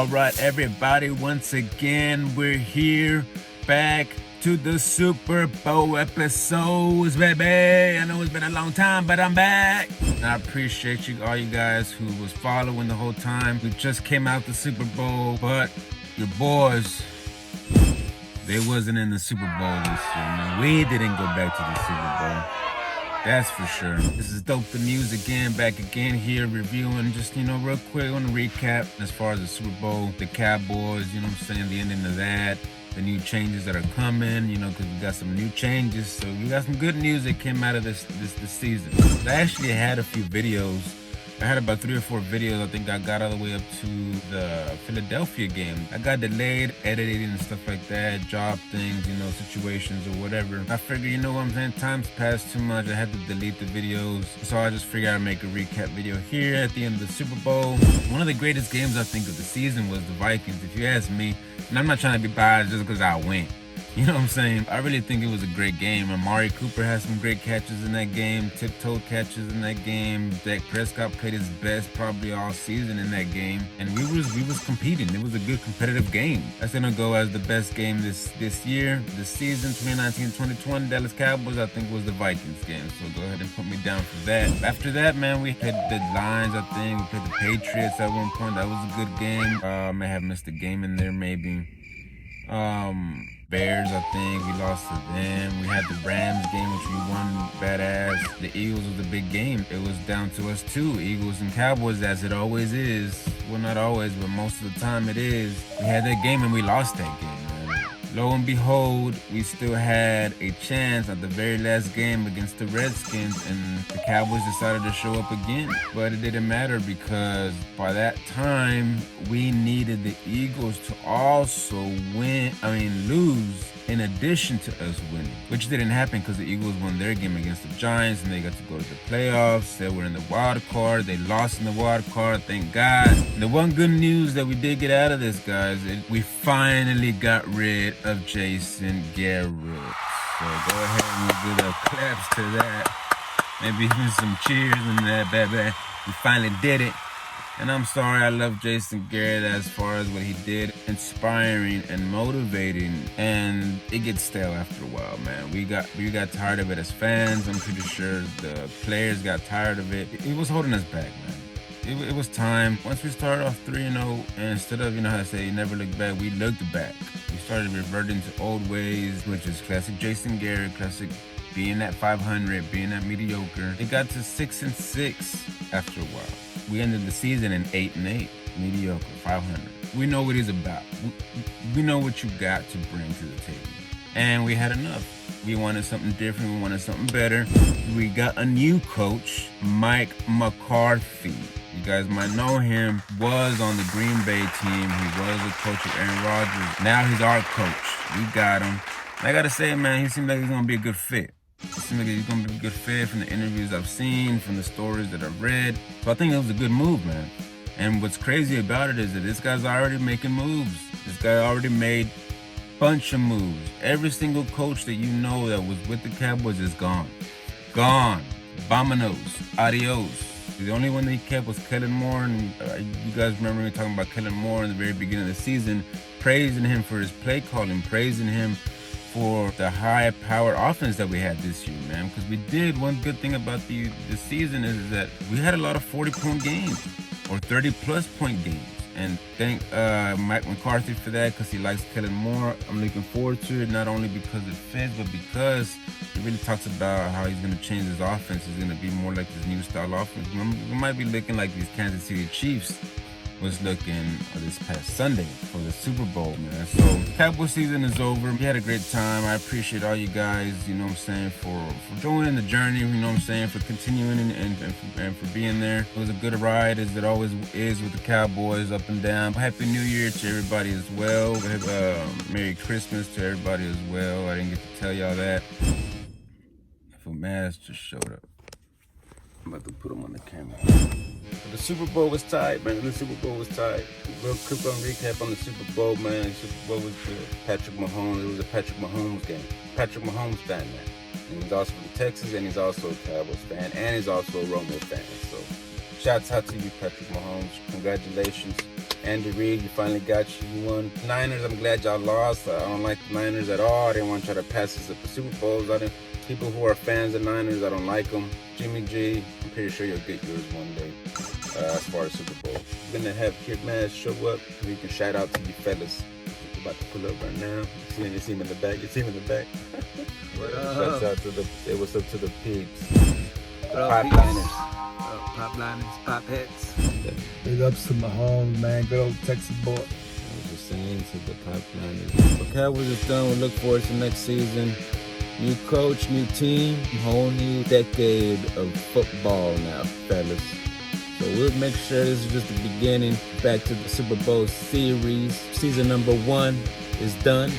All right, everybody, once again, we're here back to the Super Bowl episodes, baby. I know it's been a long time, but I'm back. And I appreciate you, all you guys who was following the whole time. We just came out the Super Bowl, but your boys, they wasn't in the Super Bowl this year, man. We didn't go back to the Super Bowl. That's for sure. This is Dope the News again, back again here reviewing just, real quick on the recap as far as the Super Bowl, the Cowboys, the ending of that, the new changes that are coming, because we got some new changes. So we got some good news that came out of this season. I actually had a few videos. I had about 3 or 4 videos. I think I got all the way up to the Philadelphia game. I got delayed editing and stuff like that, job things, situations or whatever. I figured, what I'm saying, time's passed too much. I had to delete the videos. So I just figured I'd make a recap video here at the end of the Super Bowl. One of the greatest games I think of the season was the Vikings, if you ask me. And I'm not trying to be biased just because I win. You know what I'm saying? I really think it was a great game. Amari Cooper had some great catches in that game, tiptoe catches in that game. Dak Prescott played his best probably all season in that game. And we was competing. It was a good competitive game. That's gonna go as the best game this year, this season, 2019-2020. Dallas Cowboys, I think, was the Vikings game. So go ahead and put me down for that. After that, man, we played the Lions, I think. We played the Patriots at one point. That was a good game. I may have missed a game in there, maybe. Bears, I think, we lost to them. We had the Rams game, which we won badass. The Eagles was a big game. It was down to us too, Eagles and Cowboys, as it always is. Well, not always, but most of the time it is. We had that game and we lost that game, man. Lo and behold, we still had a chance at the very last game against the Redskins, and the Cowboys decided to show up again. But it didn't matter because by that time, we needed the Eagles to also lose in addition to us winning, which didn't happen because the Eagles won their game against the Giants and they got to go to the playoffs. They were in the wild card. They lost in the wild card, thank God. And the one good news that we did get out of this, guys, we finally got rid of Jason Garrett. So go ahead and do the claps to that. Maybe even some cheers and that, baby. We finally did it. And I'm sorry, I love Jason Garrett as far as what he did, inspiring and motivating, and it gets stale after a while, man. We got tired of it as fans. I'm pretty sure the players got tired of it. It was holding us back, man. It was time. Once we started off 3-0, and instead of, how to say, you never look back, we looked back. We started reverting to old ways, which is classic Jason Garrett, classic being that 500, being that mediocre. It got to 6-6 after a while. We ended the season in 8-8, mediocre, 500. We know what he's about. We know what you got to bring to the table. And we had enough. We wanted something different. We wanted something better. We got a new coach, Mike McCarthy. You guys might know him. Was on the Green Bay team. He was the coach of Aaron Rodgers. Now he's our coach. We got him. And I gotta say, man, he seems like he's gonna be a good fit. It seems like he's going to be a good fit from the interviews I've seen, from the stories that I've read. So I think it was a good move, man. And what's crazy about it is that this guy's already making moves. This guy already made a bunch of moves. Every single coach that you know that was with the Cowboys is gone. Gone. Vamonos. Adios. The only one that he kept was Kellen Moore. And you guys remember me talking about Kellen Moore in the very beginning of the season, praising him for his play calling, praising him for the high-powered offense that we had this year, man. Because we did, one good thing about the season is that we had a lot of 40-point games or 30-plus point games. And thank Mike McCarthy for that, because he likes Kellen Moore. I'm looking forward to it, not only because it fits, but because he really talks about how he's going to change his offense. It's going to be more like this new style offense. We might be looking like these Kansas City Chiefs was looking this past Sunday for the Super Bowl, man. So Cowboy season is over. We had a great time. I appreciate all you guys, for joining the journey, for continuing and for being there. It was a good ride, as it always is with the Cowboys, up and down. Happy New Year to everybody as well. Merry Christmas to everybody as well. I didn't get to tell y'all that. If a mask just showed up, I'm about to put him on the camera. But the Super Bowl was tight, man. The Super Bowl was tight. Real quick on recap on the Super Bowl, man. The Super Bowl was Patrick Mahomes. It was a Patrick Mahomes game. Patrick Mahomes fan, man. And he's also from Texas, and he's also a Cowboys fan, and he's also a Romo fan. So, shouts out to you, Patrick Mahomes. Congratulations. Andy Reid, you finally got you won. Niners, I'm glad y'all lost. I don't like the Niners at all. I didn't want to try to pass this up the Super Bowls. People who are fans of Niners, I don't like them. Jimmy G, I'm pretty sure you'll get yours one day. As far as Super Bowl, we're gonna have Kid Maz show up. We can shout out to you fellas. We're about to pull up right now. You see him in the back. You see him in the back. Shouts out to what's up to the pigs. Pipeliners. Pipeliners, pipeheads. Big ups to Mahomes, man. Good old Texas boy. I was just saying to the Pipeliners. The Cowboys is done. We look forward to next season. New coach, new team, whole new decade of football now, fellas. So we'll make sure this is just the beginning. Back to the Super Bowl series. Season number 1 is done.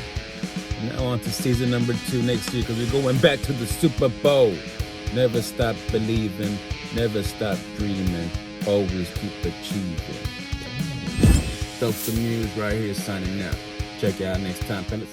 Now on to season number 2 next year, because we're going back to the Super Bowl. Never stop believing, never stop dreaming, always keep achieving. Dope the Muse right here signing out. Check you out next time, fellas.